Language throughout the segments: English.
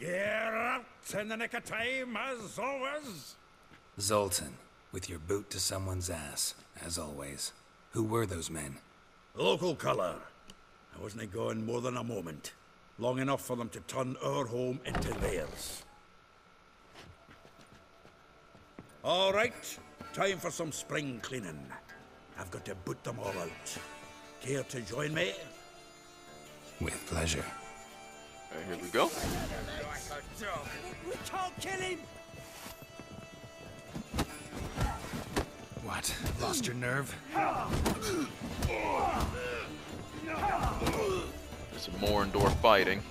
You're out in the nick of time, as always. Zoltan, with your boot to someone's ass, as always. Who were those men? Local colour. I wasn't gone more than a moment. Long enough for them to turn our home into theirs. All right, time for some spring cleaning. I've got to boot them all out. Care to join me? With pleasure. Okay, here we go. We can't kill him! What? Lost your nerve? Some more indoor fighting.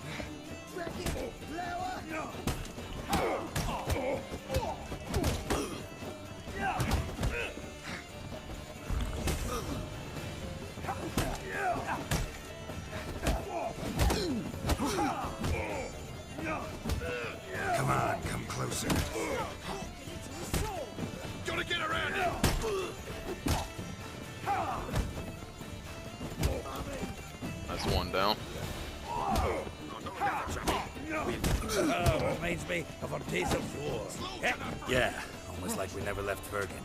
Come on, come closer. Gotta get around him! That's one down. Reminds me of our days of war. Yeah, almost like we never left Bergen.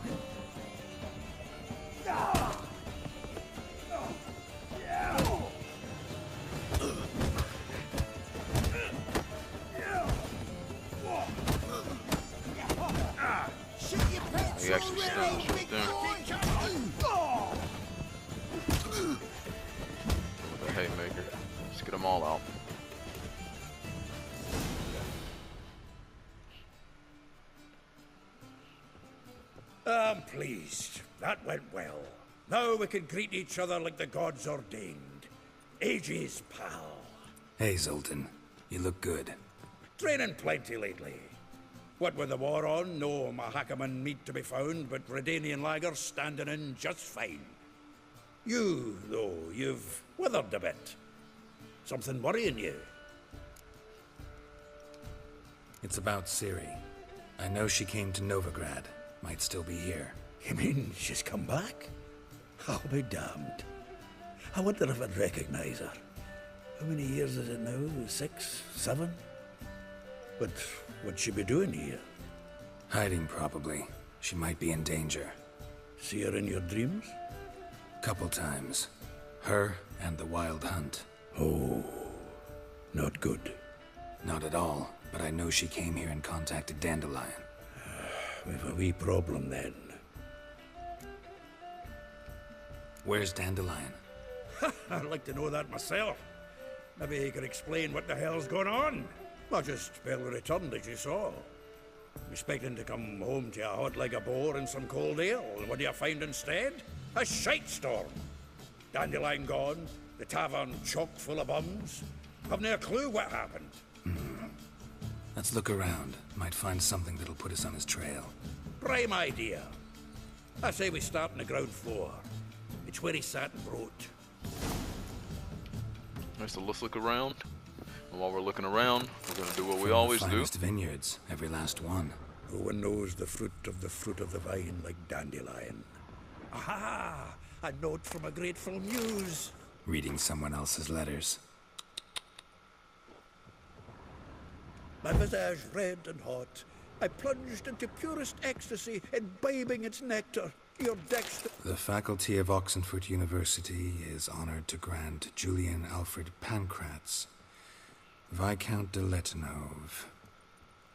He actually stands right there. With a haymaker. Let's get them all out. I'm pleased. That went well. Now we can greet each other like the gods ordained. Ages, pal. Hey, Zoltan. You look good. Training plenty lately. What with the war on, no Mahakaman meat to be found, but Redanian lagers standing in just fine. You, though, you've withered a bit. Something worrying you? It's about Ciri. I know she came to Novigrad. Might still be here. You mean she's come back? I'll be damned. I wonder if I'd recognize her. How many years is it now? 6, 7? But what'd she be doing here? Hiding, probably. She might be in danger. See her in your dreams? Couple times. Her and the Wild Hunt. Oh, not good. Not at all, but I know she came here and contacted Dandelion. We've a wee problem then. Where's Dandelion? I'd like to know that myself. Maybe he could explain what the hell's going on. Not just barely returned, as you saw. Expecting to come home to a hot like a boar and some cold ale, and what do you find instead? A shite storm. Dandelion gone, the tavern chock full of bums. Have no clue what happened. Let's look around. Might find something that'll put us on his trail. Prime idea. I say we start on the ground floor. It's where he sat and wrote. Alright, so let's look around. And while we're looking around, we're gonna do what we From always the do. finest vineyards, every last one. No one knows the fruit of the vine like Dandelion. Aha! A note from a grateful muse. Reading someone else's letters. My visage red and hot, I plunged into purest ecstasy, imbibing its nectar. Your dexter... The faculty of Oxenfurt University is honored to grant Julian Alfred Pancratz, Viscount de Letenove,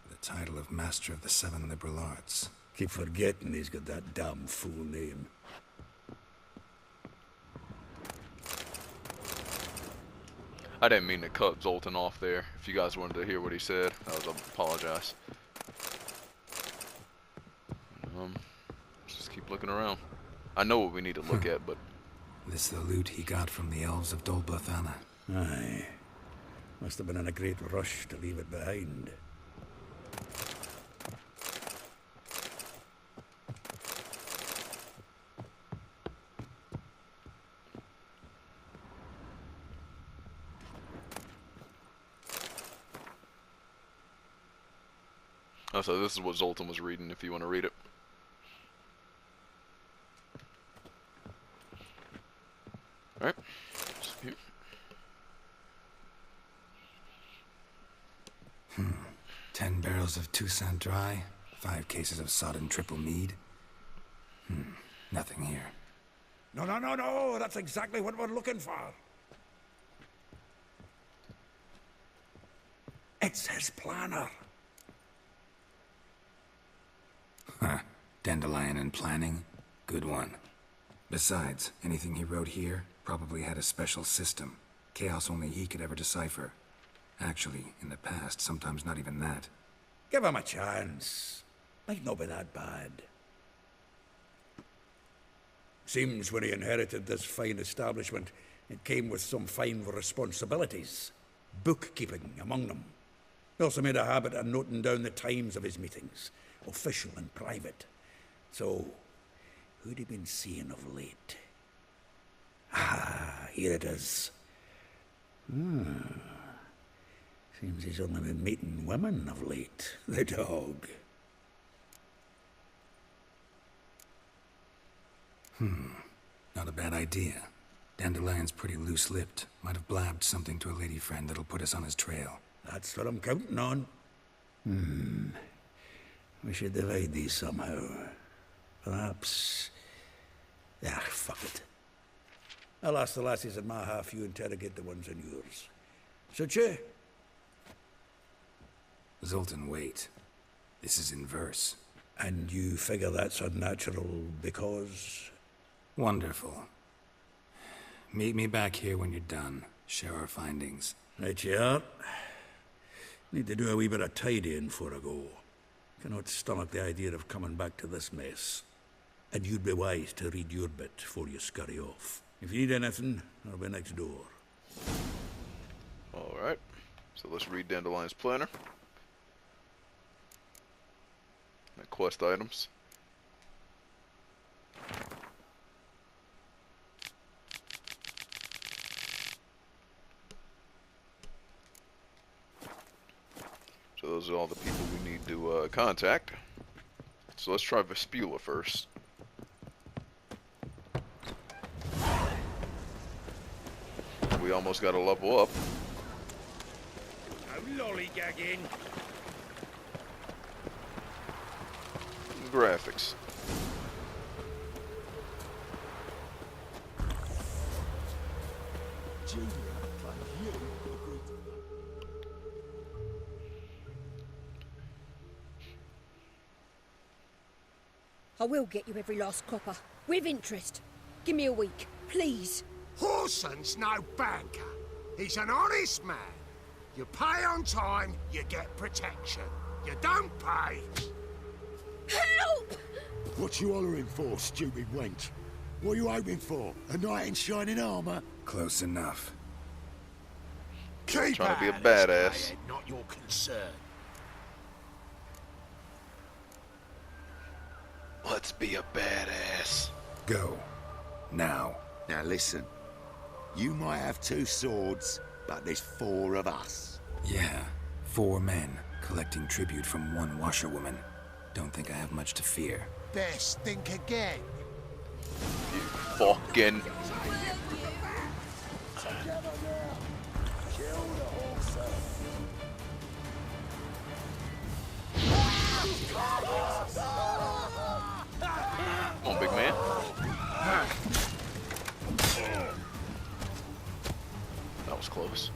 the title of Master of the Seven Liberal Arts. Keep forgetting he's got that damn fool name. I didn't mean to cut Zoltan off there. If you guys wanted to hear what he said, I apologize. Let's just keep looking around. I know what we need to look at, but... This the loot he got from the elves of Dol Blathanna. Aye. Must have been in a great rush to leave it behind. Oh, so this is what Zoltan was reading, if you want to read it. Alright. 10 barrels of Toussaint Dry, 5 cases of sodden triple mead. Nothing here. No, no, no, no! That's exactly what we're looking for! It's his planner. Huh. Dandelion and planning? Good one. Besides, anything he wrote here probably had a special system. Chaos only he could ever decipher. Actually, in the past, sometimes not even that. Give him a chance. Might not be that bad. Seems when he inherited this fine establishment, it came with some fine responsibilities. Bookkeeping among them. He also made a habit of noting down the times of his meetings, official and private. So, who'd he been seeing of late? Ah, here it is. Seems he's only been meeting women of late, the dog. Not a bad idea. Dandelion's pretty loose-lipped. Might have blabbed something to a lady friend that'll put us on his trail. That's what I'm counting on. We should divide these somehow. Perhaps... Ah, fuck it. I'll ask the lassies in my half, you interrogate the ones in yours. Suit you? Zoltan, wait. This is in verse. And you figure that's unnatural because... Wonderful. Meet me back here when you're done. Share our findings. Right you are. Need to do a wee bit of tidying before I go. Cannot stomach the idea of coming back to this mess. And you'd be wise to read your bit before you scurry off. If you need anything, I'll be next door. Alright. So let's read Dandelion's planner. And quest items. So those are all the people we need to contact. So let's try Vespula first. We almost got to level up. No lollygagging. Graphics. I will get you every last copper, with interest. Give me a week, please. Horson's no banker. He's an honest man. You pay on time, you get protection. You don't pay... Help! What you hollering for, stupid wench? What are you hoping for? A knight in shining armor? Close enough. Keep Trying to be a out, badass. it's not your concern. Let's be a badass. Go. Now. Now listen. You might have 2 swords, but there's 4 of us. Yeah. 4 men, collecting tribute from 1 washerwoman. Don't think I have much to fear. Best think again. You fucking... Come on, big man. That was close.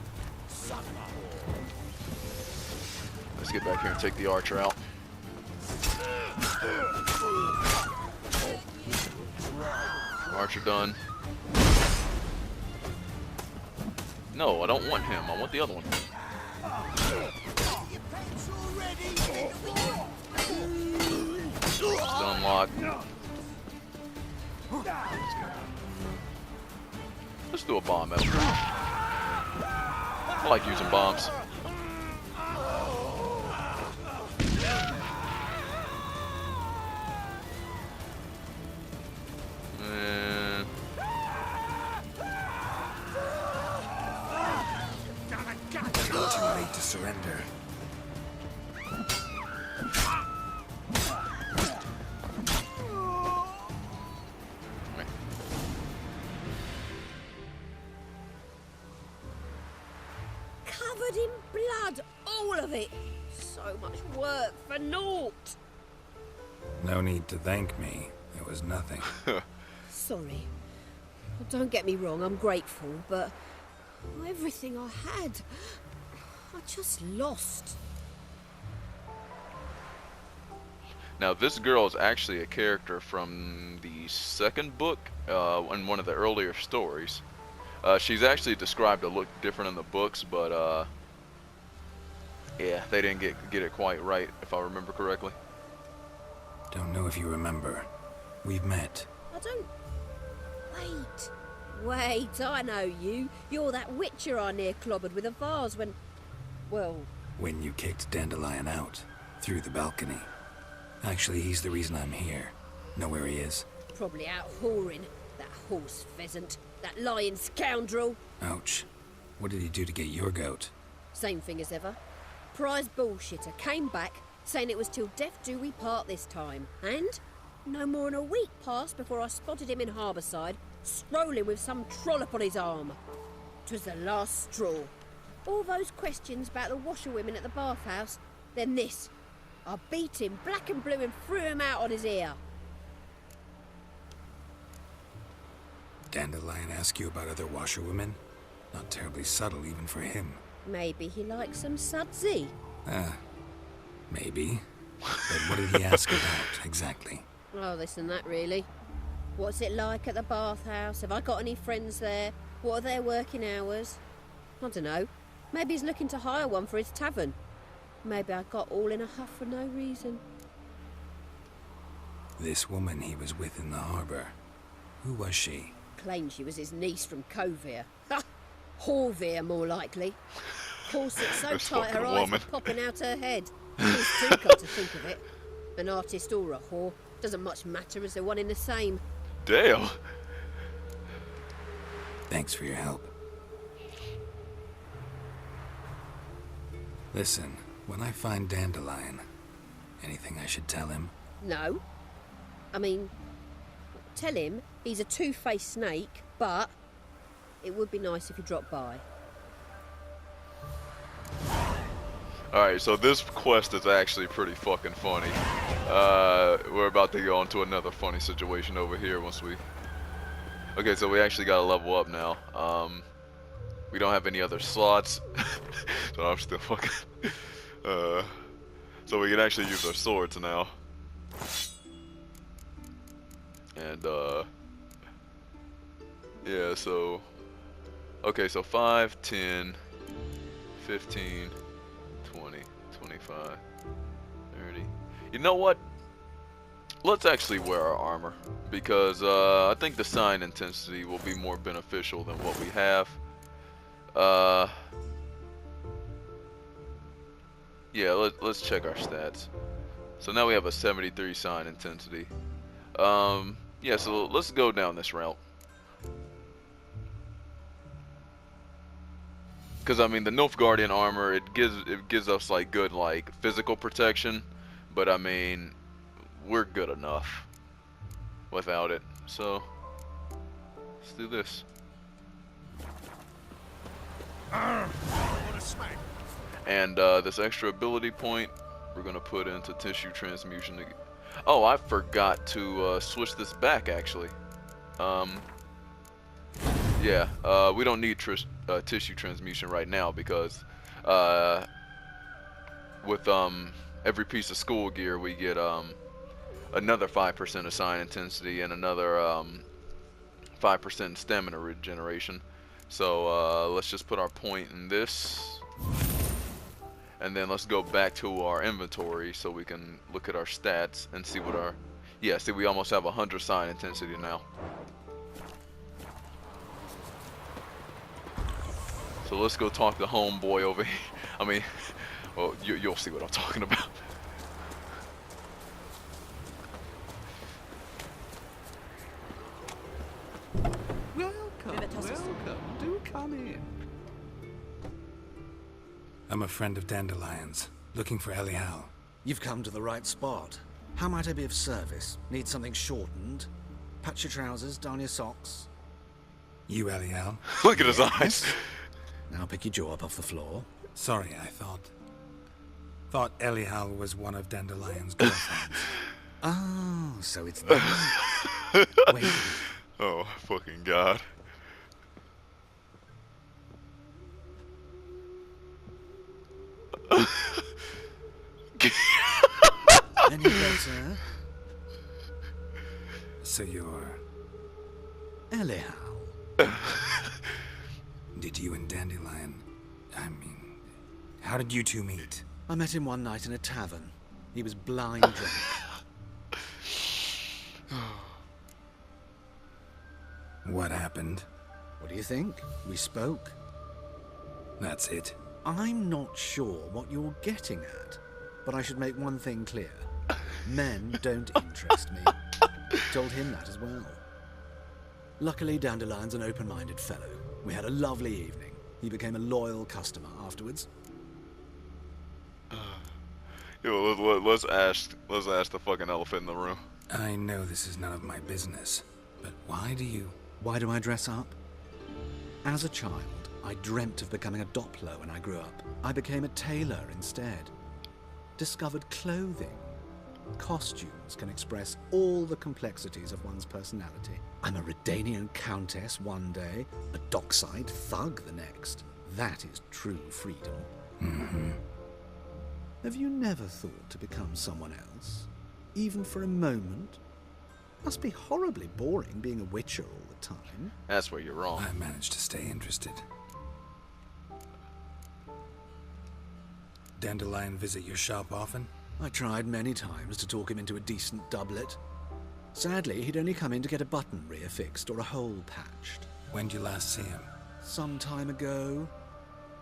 Let's get back here and take the archer out. Archer done. No, I don't want him. I want the other one. It's unlocked. Let's do a bomb out. I like using bombs. Too late to surrender. covered in blood, all of it. So much work for naught. No need to thank me. It was nothing. Sorry. Well, don't get me wrong, I'm grateful, but everything I had, I just lost. Now, this girl is actually a character from the second book, in one of the earlier stories. She's actually described to look different in the books, but yeah, they didn't get it quite right, if I remember correctly. Don't know if you remember. We've met. I don't... Wait, I know you. You're that witcher I near clobbered with a vase when... Well... When you kicked Dandelion out. Through the balcony. Actually, he's the reason I'm here. Know where he is? Probably out whoring. That horse pheasant. That lying scoundrel. Ouch. What did he do to get your goat? Same thing as ever. Prize bullshitter came back, saying it was till death do we part this time. And no more than a week passed before I spotted him in Harbourside, strolling with some trollop on his arm. 'Twas the last straw. All those questions about the washerwomen at the bathhouse, then this. I beat him black and blue and threw him out on his ear. Dandelion ask you about other washerwomen? Not terribly subtle even for him. Maybe he likes some sudsy. Maybe. But what did he ask about, exactly? Oh, this and that, really. What's it like at the bathhouse? Have I got any friends there? What are their working hours? I don't know. Maybe he's looking to hire one for his tavern. Maybe I got all in a huff for no reason. This woman he was with in the harbour. Who was she? Claimed she was his niece from Covere. Ha! Horvere, more likely. Corset so This tight her fucking eyes woman. were popping out her head. She's too good to think of it. An artist or a whore. Doesn't much matter as they're one in the same. Damn. Thanks for your help. Listen, when I find Dandelion, anything I should tell him? No. I mean, tell him he's a two-faced snake, but it would be nice if he dropped by. Alright, so this quest is actually pretty fucking funny. We're about to go into another funny situation over here once we... Okay, so we actually gotta level up now. We don't have any other slots. So I'm still fucking... so we can actually use our swords now. And, yeah, so... Okay, so 5, 10, 15... 20, 25, 30. You know what? Let's actually wear our armor because I think the sign intensity will be more beneficial than what we have. Yeah, let's check our stats. So now we have a 73 sign intensity. Yeah, so let's go down this route. Because I mean, the Nilfgaardian armor, it gives us like good like physical protection, but I mean, we're good enough without it. So let's do this. And this extra ability point, we're gonna put into tissue transmutation. Oh, I forgot to switch this back actually. Yeah, we don't need tissue transmutation right now because with every piece of school gear we get another 5% of sign intensity and another 5% stamina regeneration. So let's just put our point in this, and then let's go back to our inventory so we can look at our stats and see what our... Yeah, see, we almost have 100 sign intensity now. So let's go talk to homeboy over here. I mean, well, you'll see what I'm talking about. Welcome. Do come in. I'm a friend of Dandelion's, looking for Elial. You've come to the right spot. How might I be of service? Need something shortened? Patch your trousers, darn your socks. You, Elial? Look at his eyes. Now pick your jaw up off the floor. Sorry, I thought Elial was one of Dandelion's girlfriends. Oh, so it's that. Wait. Oh, fucking God. Any better? So you're... Elial. Did you and Dandelion... I mean... How did you two meet? I met him one night in a tavern. He was blind drunk. What happened? What do you think? We spoke. That's it. I'm not sure what you're getting at, but I should make one thing clear. Men don't interest me. Told him that as well. Luckily, Dandelion's an open-minded fellow. We had a lovely evening. He became a loyal customer afterwards. Yo, let's ask the fucking elephant in the room. I know this is none of my business, but why do I dress up? As a child, I dreamt of becoming a Doppler when I grew up. I became a tailor instead. Discovered clothing. Costumes can express all the complexities of one's personality. I'm a Redanian countess one day, a dockside thug the next. That is true freedom. Mm-hmm. Have you never thought to become someone else? Even for a moment? Must be horribly boring being a witcher all the time. That's where you're wrong. I managed to stay interested. Dandelion visit your shop often? I tried many times to talk him into a decent doublet. Sadly, he'd only come in to get a button reaffixed or a hole patched. When did you last see him? Some time ago.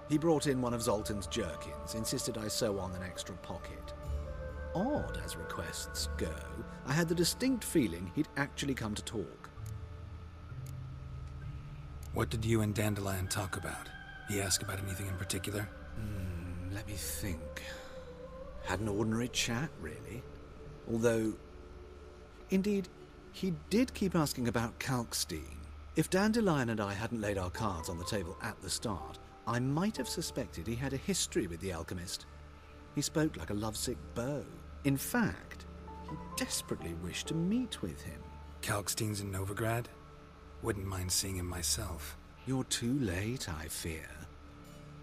He brought in one of Zoltan's jerkins, insisted I sew on an extra pocket. Odd as requests go, I had the distinct feeling he'd actually come to talk. What did you and Dandelion talk about? He asked about anything in particular? Let me think. Had an ordinary chat, really. Although, indeed, he did keep asking about Kalkstein. If Dandelion and I hadn't laid our cards on the table at the start, I might have suspected he had a history with the alchemist. He spoke like a lovesick beau. In fact, he desperately wished to meet with him. Kalkstein's in Novigrad? Wouldn't mind seeing him myself. You're too late, I fear.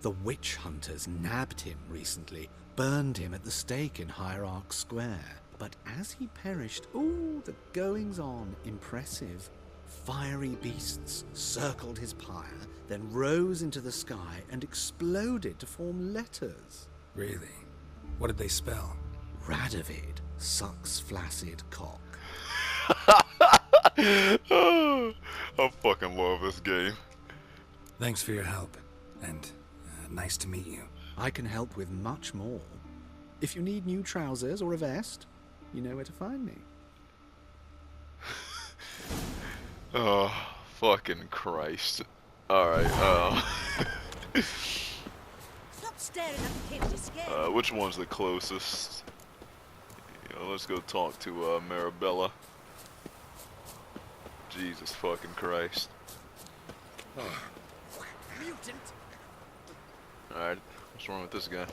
The witch hunters nabbed him recently, burned him at the stake in Hierarch Square. But as he perished, the goings-on, impressive. Fiery beasts circled his pyre, then rose into the sky and exploded to form letters. Really? What did they spell? Radovid sucks flaccid cock. I fucking love this game. Thanks for your help, and nice to meet you. I can help with much more. If you need new trousers or a vest, you know where to find me. Oh, fucking Christ. Alright, Stop staring at the kid, you're scared. which one's the closest? Let's go talk to Marabella. Jesus fucking Christ. Mutant. Alright, what's wrong with this guy?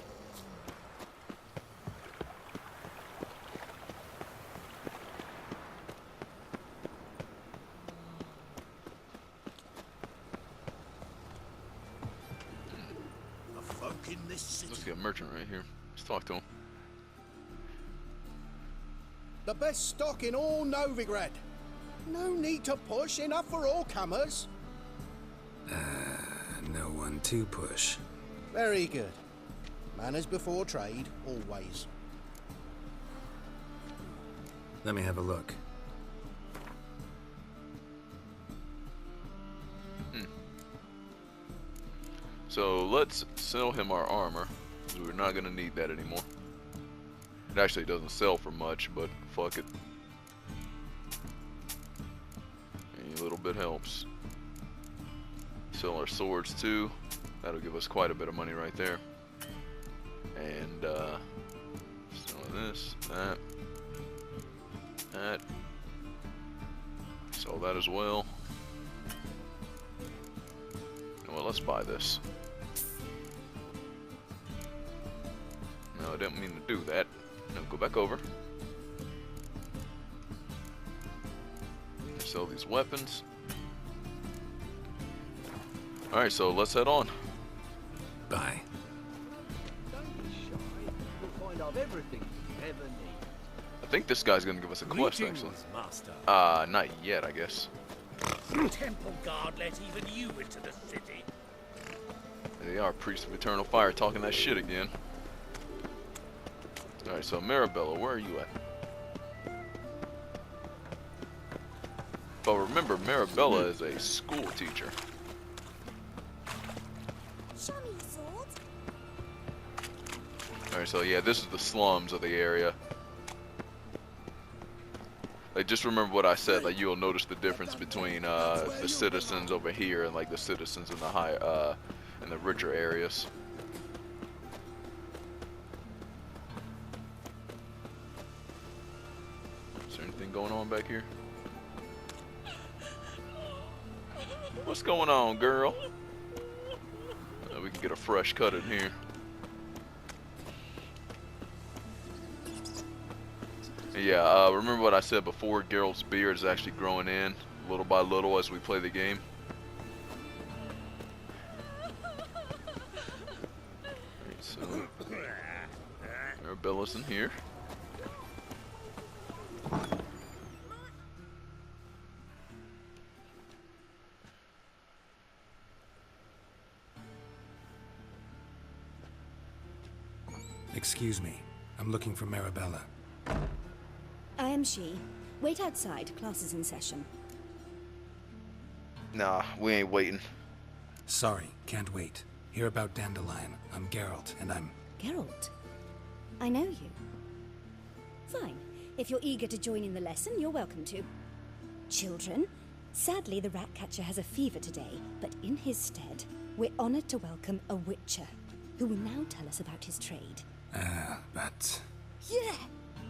Let's get a merchant right here. Let's talk to him. The best stock in all Novigrad. No need to push, enough for all comers. No one to push. Very good. Manners before trade, always. Let me have a look. So let's sell him our armor, because we're not going to need that anymore. It actually doesn't sell for much, but fuck it. Any little bit helps. Sell our swords too. That'll give us quite a bit of money right there. And selling this, that. Sell that as well. Well, let's buy this. No, I didn't mean to do that. No, go back over. Sell these weapons. Alright, so let's head on. Bye. Don't be shy. You'll find I've everything you ever need. I think this guy's gonna give us a quest, actually. Greetings, Master. Not yet, I guess. Temple guard let even you into the city. They are priests of eternal fire talking that shit again. Alright, so Marabella, where are you at? But remember, Marabella is a school teacher. Show me your sword. Alright, so yeah, this is the slums of the area. Like, just remember what I said, like, you'll notice the difference between the citizens over here and like the citizens in the in the richer areas. Is there anything going on back here? What's going on, girl? We can get a fresh cut in here. Yeah, remember what I said before, Geralt's beard is actually growing in little by little as we play the game. Alright, so Arabella's in here. Excuse me. I'm looking for Marabella. I am she. Wait outside. Class is in session. Nah, we ain't waiting. Sorry, can't wait. Hear about Dandelion. I'm Geralt, and I'm... Geralt? I know you. Fine. If you're eager to join in the lesson, you're welcome to. Children, sadly the Ratcatcher has a fever today, but in his stead, we're honored to welcome a Witcher, who will now tell us about his trade. But... Yeah!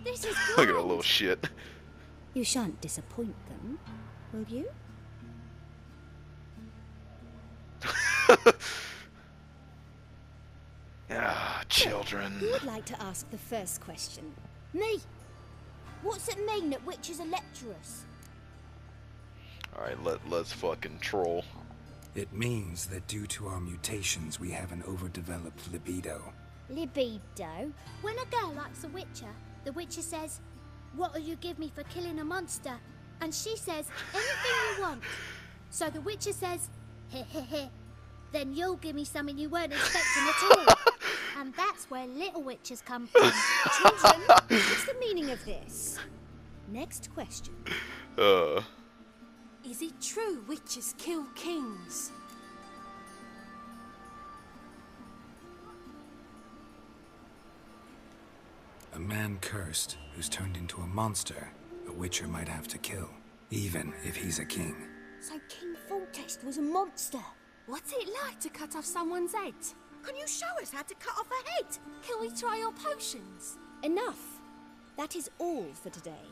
This is Look at that little shit. You shan't disappoint them, will you? Ah, children. Who would like to ask the first question? Me! What's it mean that witches are lecturers? Alright, let's fucking troll. It means that due to our mutations, we have an overdeveloped libido. Libido? When a girl likes a witcher, the witcher says, "What'll you give me for killing a monster?" And she says, "Anything you want." So the witcher says, "Heh heh heh. Then you'll give me something you weren't expecting at all." And that's where little witches come from. Children, what's the meaning of this? Next question. Is it true witches kill kings? A man cursed who's turned into a monster, a witcher might have to kill, even if he's a king. So King Foltest was a monster. What's it like to cut off someone's head? Can you show us how to cut off a head? Can we try your potions? Enough. That is all for today.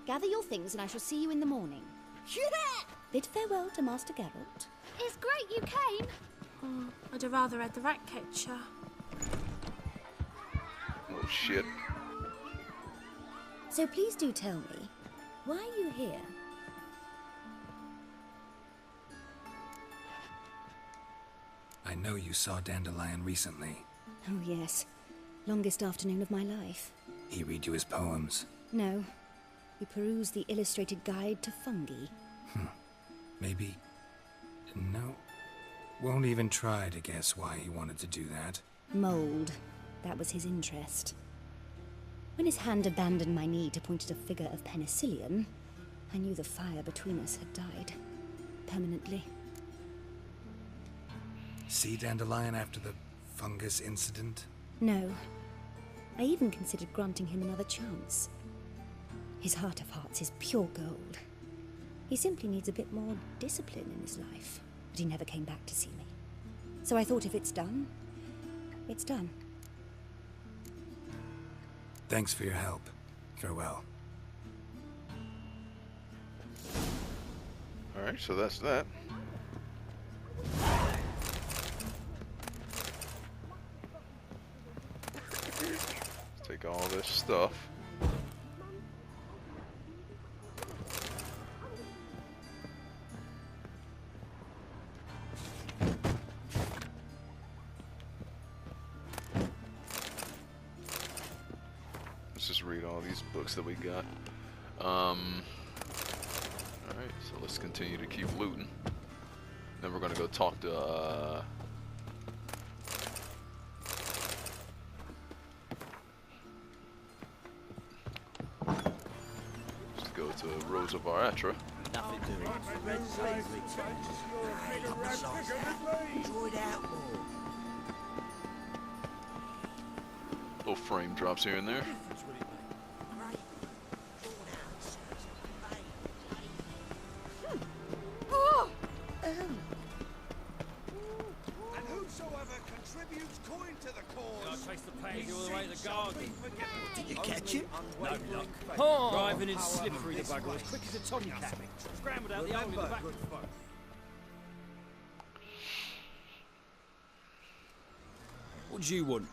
Gather your things and I shall see you in the morning. Yeah! Bid farewell to Master Geralt. It's great you came. Oh, I'd have rather had the Ratcatcher. Oh shit. So please do tell me, why are you here? I know you saw Dandelion recently. Oh yes, longest afternoon of my life. He read you his poems. No, he perused the illustrated guide to fungi. Maybe... No. Won't even try to guess why he wanted to do that. Mold. That was his interest. When his hand abandoned my knee to point at a figure of penicillium, I knew the fire between us had died. Permanently. See Dandelion after the fungus incident? No. I even considered granting him another chance. His heart of hearts is pure gold. He simply needs a bit more discipline in his life. But he never came back to see me. So I thought if it's done, it's done. Thanks for your help. Farewell. Alright, so that's that. Take all this stuff. Let's just read all these books that we got. Alright, so let's continue to keep looting. Then we're gonna go talk to let's go to Rose of Aratra. Nothing doing. Enjoy that more. Little frame drops here and there. And whosoever contributes coin to the cause. Chase the page all the way to the garden. Did you catch it? No luck. Driving in slippery the bugger, as quick as a tomcat. Scrambled out the hole in the back. What do you want?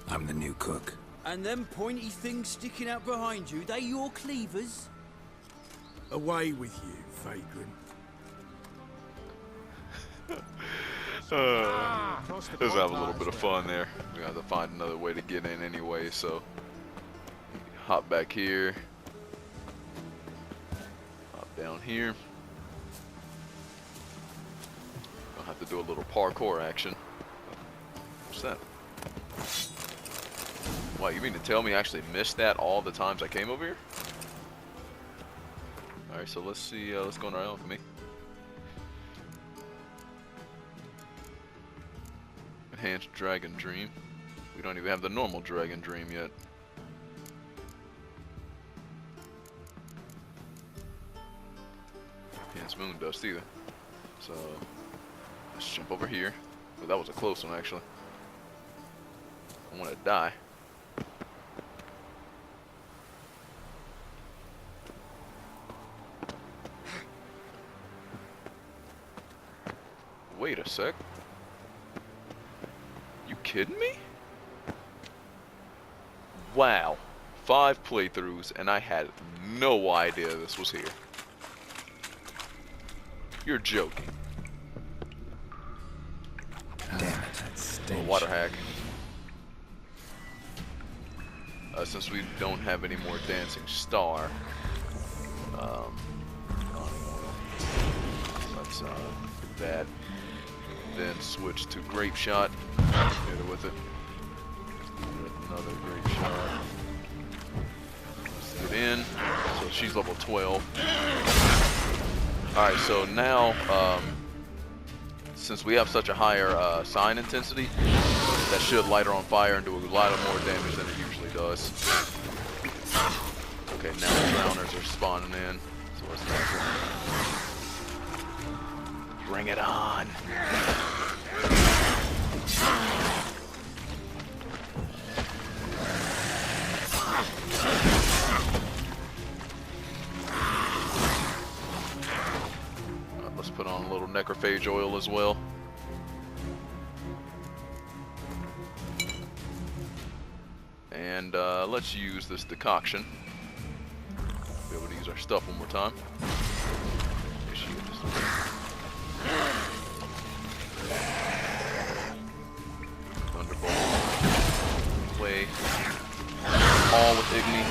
I'm the new cook. And them pointy things sticking out behind you, they your cleavers? Away with you, vagrant. Let's have a little bit of fun there. We have to find another way to get in anyway, so hop back here, hop down here. I'll have to do a little parkour action. What's that? Wow, you mean to tell me I actually missed that all the times I came over here? Alright, so let's see, let's go around with me. Enhanced Dragon Dream. We don't even have the normal Dragon Dream yet. Enhanced Moon Dust either. So, let's jump over here. Oh, that was a close one actually. I want to die. Wait a sec. You kidding me? Wow. 5 playthroughs and I had no idea this was here. You're joking. Damn it, that's A water hack. Since we don't have any more Dancing Star, let's do that. Then switch to Grape Shot. Hit her with it. Another Grape Shot. Let's get in. So she's level 12. Alright, so now, since we have such a higher sign intensity, that should light her on fire and do a lot of more damage than it usually does. Okay, now the drowners are spawning in. So what's that? Bring it on. Let's put on a little necrophage oil as well. And let's use this decoction. Be able to use our stuff one more time. Thunderbolt. Play. All with Igni.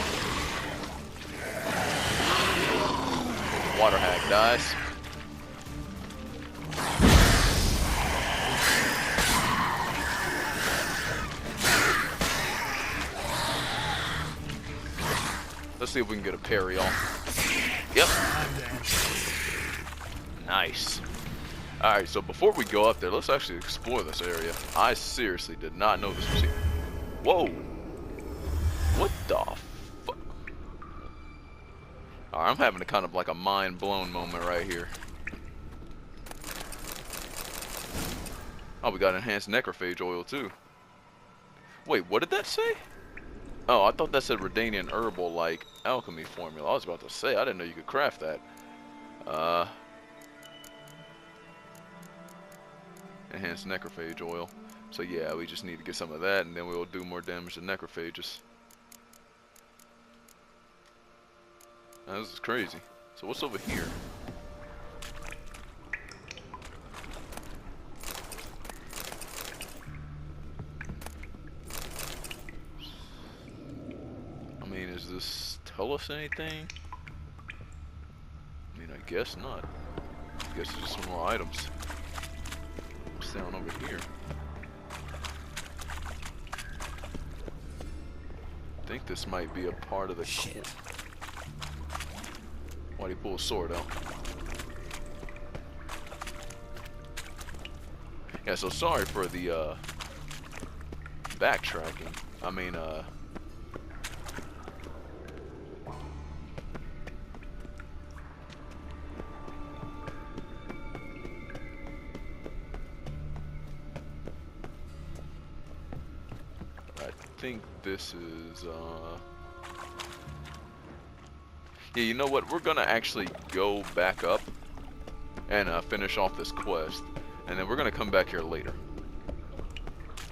Water hack dies. Let's see if we can get a parry off. Yep. Nice. Alright, so before we go up there, let's actually explore this area. I seriously did not know this was here. Whoa. What the fuck? Alright, I'm having a kind of like a mind blown moment right here. Oh, we got enhanced necrophage oil too. Wait, what did that say? Oh, I thought that said Redanian herbal, like, alchemy formula. I was about to say, I didn't know you could craft that. Enhanced necrophage oil. So yeah, we just need to get some of that, and then we'll do more damage to necrophages. Now, this is crazy. So what's over here? I mean, does this tell us anything? I mean, I guess not. I guess it's just some more items. What's down over here? I think this might be a part of the shit. Why'd he pull a sword out? Yeah, so sorry for the backtracking. I mean, I think this is yeah, you know what? We're gonna actually go back up and finish off this quest, and then we're gonna come back here later.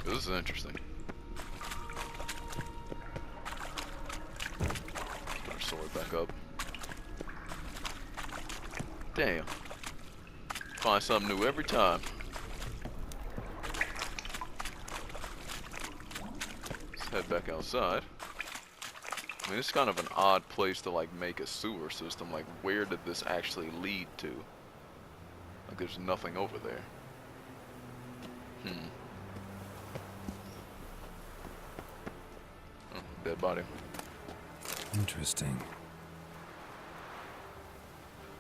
This is interesting. Put our sword back up. Damn. Find something new every time. Let's head back outside. I mean, it's kind of an odd place to like make a sewer system. Like, where did this actually lead to? Like, there's nothing over there. Oh, dead body. Interesting.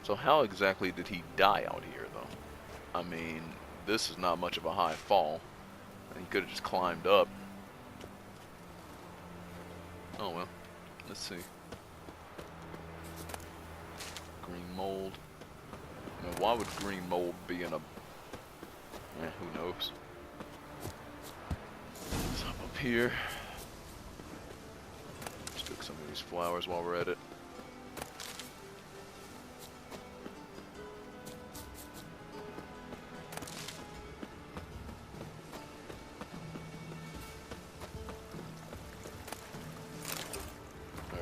So how exactly did he die out here, though? I mean, this is not much of a high fall. He could have just climbed up. Oh well. Let's see. Green mold. Now, why would green mold be in a... who knows? Let's hop up here. Let's pick some of these flowers while we're at it.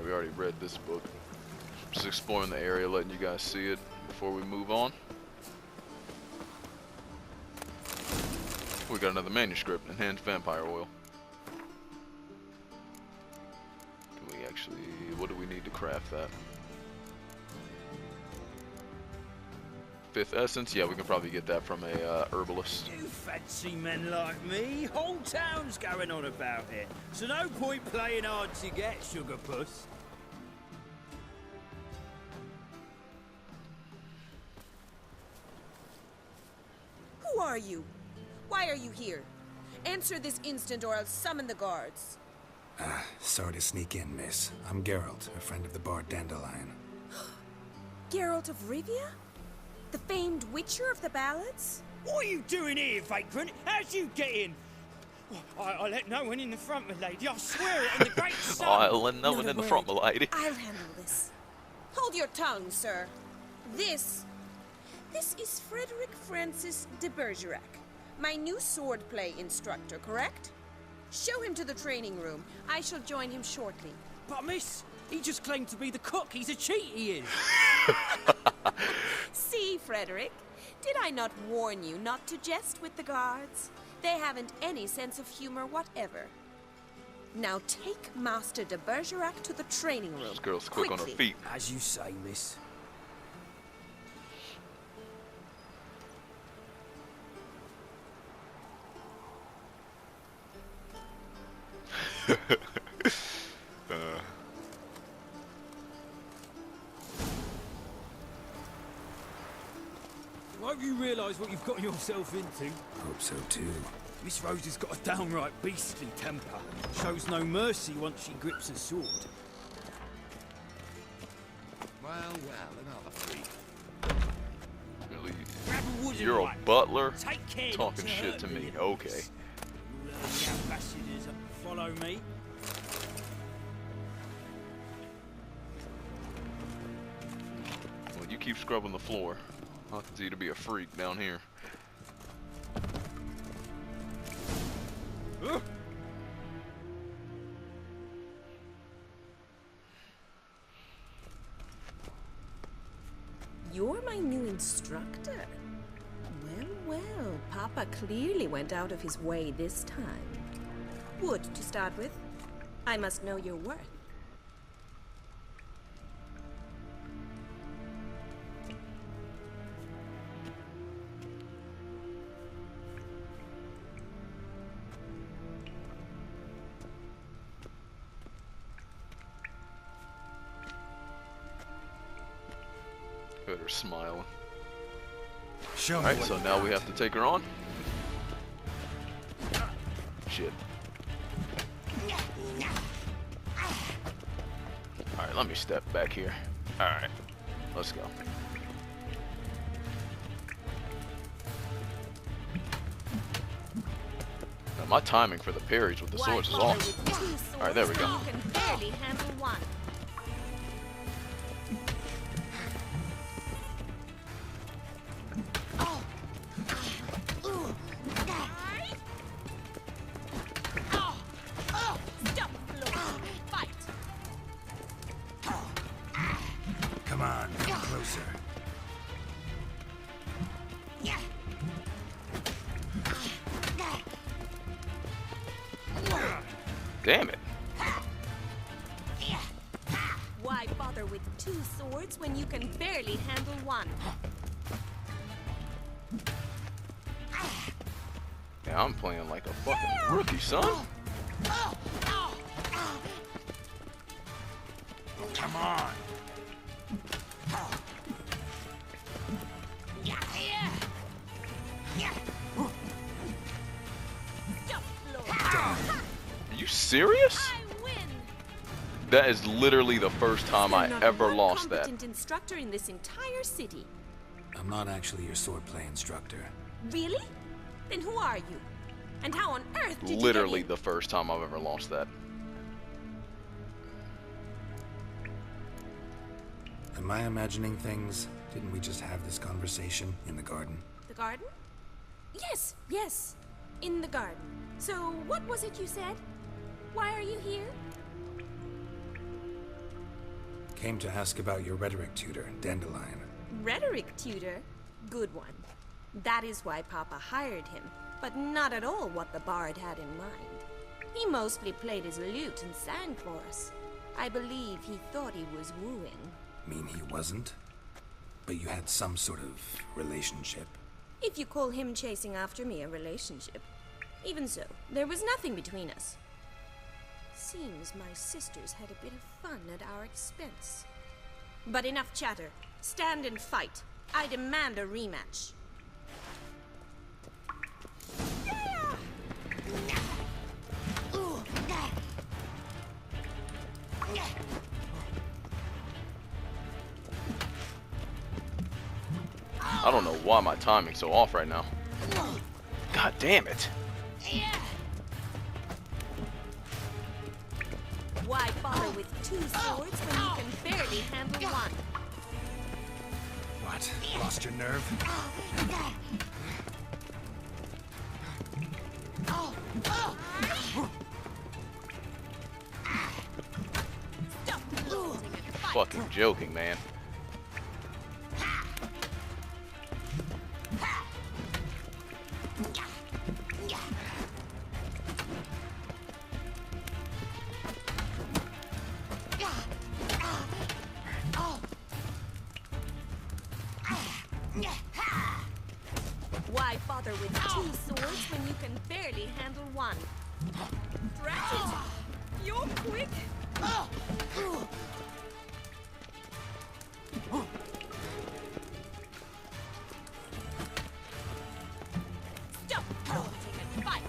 We already read this book. Just exploring the area, letting you guys see it before we move on. We got another manuscript, enhanced vampire oil. Can we actually, what do we need to craft that? 5th essence, yeah, we can probably get that from a herbalist. You fancy men like me? Whole town's going on about it. So no point playing hard to get, sugar puss. Who are you? Why are you here? Answer this instant or I'll summon the guards. Sorry to sneak in, miss. I'm Geralt, a friend of the bard Dandelion. Geralt of Rivia? The famed witcher of the ballads? What are you doing here, vagrant? How'd you get in? I let no one in the front, my lady. I swear it on the great sun. I'll let no one in the front, my lady. I'll handle this. Hold your tongue, sir. This is Frederick Francis de Bergerac, my new swordplay instructor, correct? Show him to the training room. I shall join him shortly. But miss, he just claimed to be the cook. He's a cheat, he is. See, Frederick, did I not warn you not to jest with the guards? They haven't any sense of humor whatever. Now take Master de Bergerac to the training room. This girl's quick on her feet. As you say, miss. I hope you realise what you've got yourself into. Hope so too. Miss Rose has got a downright beastly temper. Shows no mercy once she grips a sword. Well, another freak. Really? You're a butler? Talking shit to me. Okay. All the ambassadors, follow me. Grab a wooden leg. Take care not to hurt the ambassadors. Follow me. Take care not to hurt the ambassadors. Follow me. Grab a wooden leg. Take care not to hurt the ambassadors. Follow me. Grab a wooden leg. Take care not to hurt the ambassadors. Follow me. Grab a wooden leg. Take care not to hurt the ambassadors. Follow me. keep scrubbing the floor. I'll continue to be a freak down here. You're my new instructor. Well, well, Papa clearly went out of his way this time. Wood, to start with. I must know your worth. Better smiling. Show Alright, so now we have to take her on. Shit. Alright, let me step back here. Alright, let's go. Now, my timing for the parries with the swords is off. Alright, there we go. You can barely handle one. Come on, get closer. Damn it. Why bother with two swords when you can barely handle one? Yeah, I'm playing like a fucking rookie, son. Come on. Are you serious? That is literally the first time I ever lost that. Competent instructor in this entire city. I'm not actually your swordplay instructor. Really? Then who are you? And how on earth did Literally you get the first time I've ever lost that. Am I imagining things? Didn't we just have this conversation in the garden? The garden? Yes, yes. In the garden. So, what was it you said? Why are you here? Came to ask about your rhetoric tutor, Dandelion. Rhetoric tutor? Good one. That is why Papa hired him, but not at all what the bard had in mind. He mostly played his lute and sang for us. I believe he thought he was wooing. Mean he wasn't? But you had some sort of relationship? If you call him chasing after me a relationship. Even so, there was nothing between us. Seems my sisters had a bit of fun at our expense. But enough chatter. Stand and fight. I demand a rematch. I don't know why my timing's so off right now. God damn it. Why bother with two swords when you can barely handle one? What? Lost your nerve? Fucking joking, man. Why bother with two swords when you can barely handle one? Drat it! You're quick! Stop gloating and fight!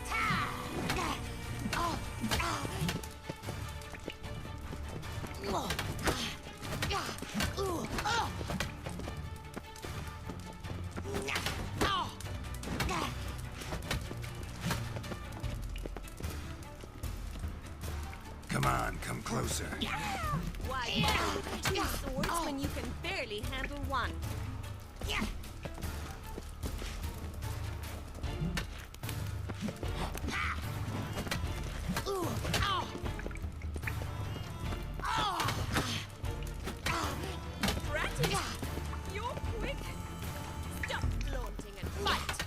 Come on, come closer. Why bother with two swords when you can barely handle one? Bratty, you're quick. Stop flaunting and fight.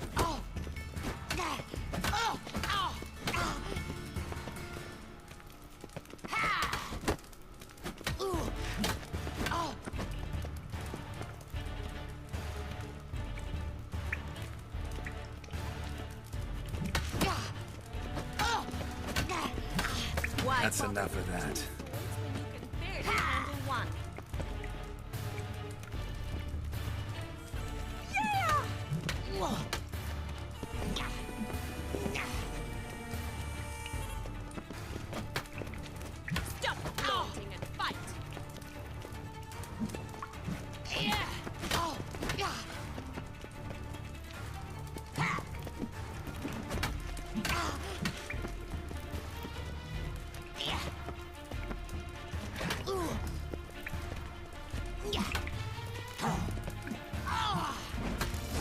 Why That's bother enough of with that. two swords when you can barely handle one? Stop flaunting and fight.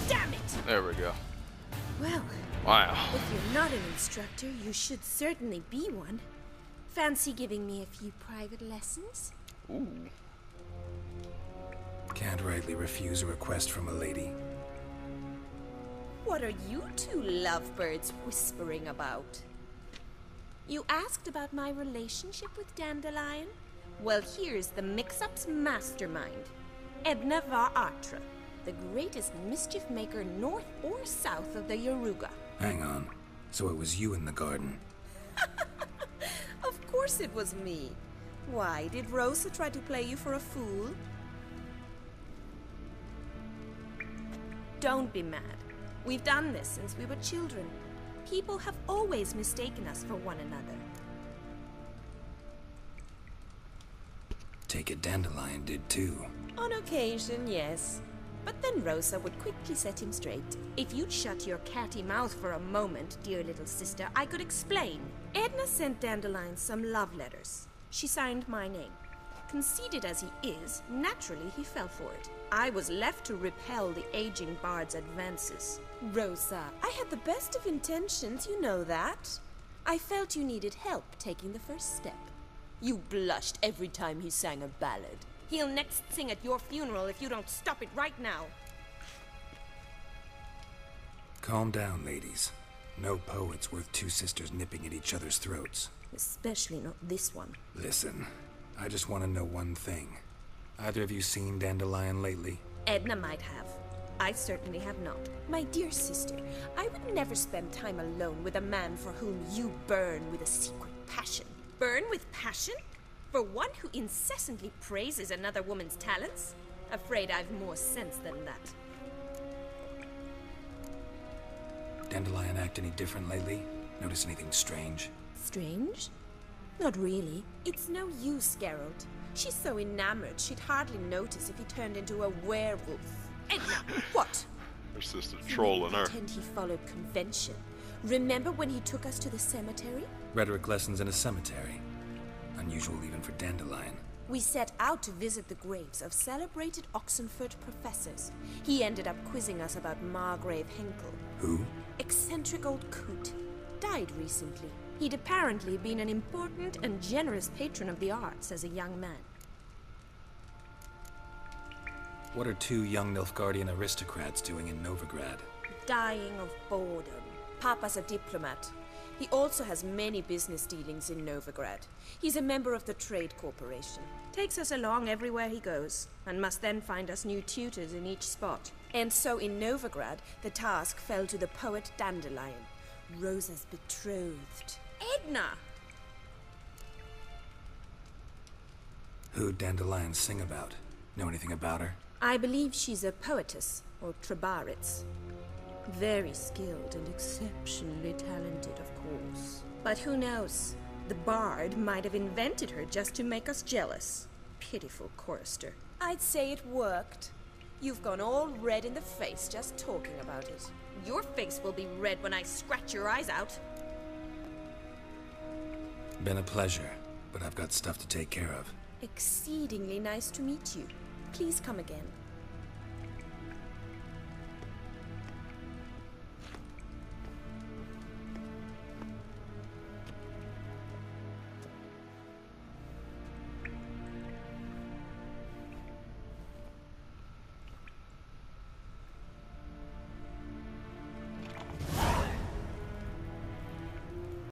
Damn it! There we go. Well, Wow. if you're not an instructor, you should certainly be one. Fancy giving me a few private lessons? Ooh. Can't rightly refuse a request from a lady. What are you two lovebirds whispering about? You asked about my relationship with Dandelion? Well, here's the mix-up's mastermind. Edna Va Atra, the greatest mischief maker north or south of the Yaruga. Hang on. So it was you in the garden. Of course it was me. Why, did Rosa try to play you for a fool? Don't be mad. We've done this since we were children. People have always mistaken us for one another. Take it Dandelion did too. On occasion, yes. But then Rosa would quickly set him straight. If you'd shut your catty mouth for a moment, dear little sister, I could explain. Edna sent Dandelion some love letters. She signed my name. Conceited as he is, naturally he fell for it. I was left to repel the aging bard's advances. Rosa, I had the best of intentions, you know that. I felt you needed help taking the first step. You blushed every time he sang a ballad. He'll next sing at your funeral if you don't stop it right now. Calm down, ladies. No poet's worth two sisters nipping at each other's throats. Especially not this one. Listen, I just want to know one thing. Either of you seen Dandelion lately? Edna might have. I certainly have not. My dear sister, I would never spend time alone with a man for whom you burn with a secret passion. Burn with passion? For one who incessantly praises another woman's talents? Afraid I've more sense than that. Dandelion act any different lately? Notice anything strange? Strange? Not really. It's no use, Geralt. She's so enamored she'd hardly notice if he turned into a werewolf. Edna, what? Her sister trolling her. Pretend he followed convention. Remember when he took us to the cemetery? Rhetoric lessons in a cemetery. Unusual even for Dandelion. We set out to visit the graves of celebrated Oxenford professors. He ended up quizzing us about Margrave Henkel. Who? Eccentric old coot. Died recently. He'd apparently been an important and generous patron of the arts as a young man. What are two young Nilfgaardian aristocrats doing in Novigrad? Dying of boredom. Papa's a diplomat. He also has many business dealings in Novigrad. He's a member of the Trade Corporation. Takes us along everywhere he goes, and must then find us new tutors in each spot. And so in Novigrad, the task fell to the poet Dandelion, Rosa's betrothed. Edna! Who'd Dandelion sing about? Know anything about her? I believe she's a poetess, or Trebaritz. Very skilled and exceptionally talented, of course. But who knows? The bard might have invented her just to make us jealous. Pitiful chorister. I'd say it worked. You've gone all red in the face just talking about it. Your face will be red when I scratch your eyes out. Been a pleasure. but I've got stuff to take care of. Exceedingly nice to meet you. Please come again.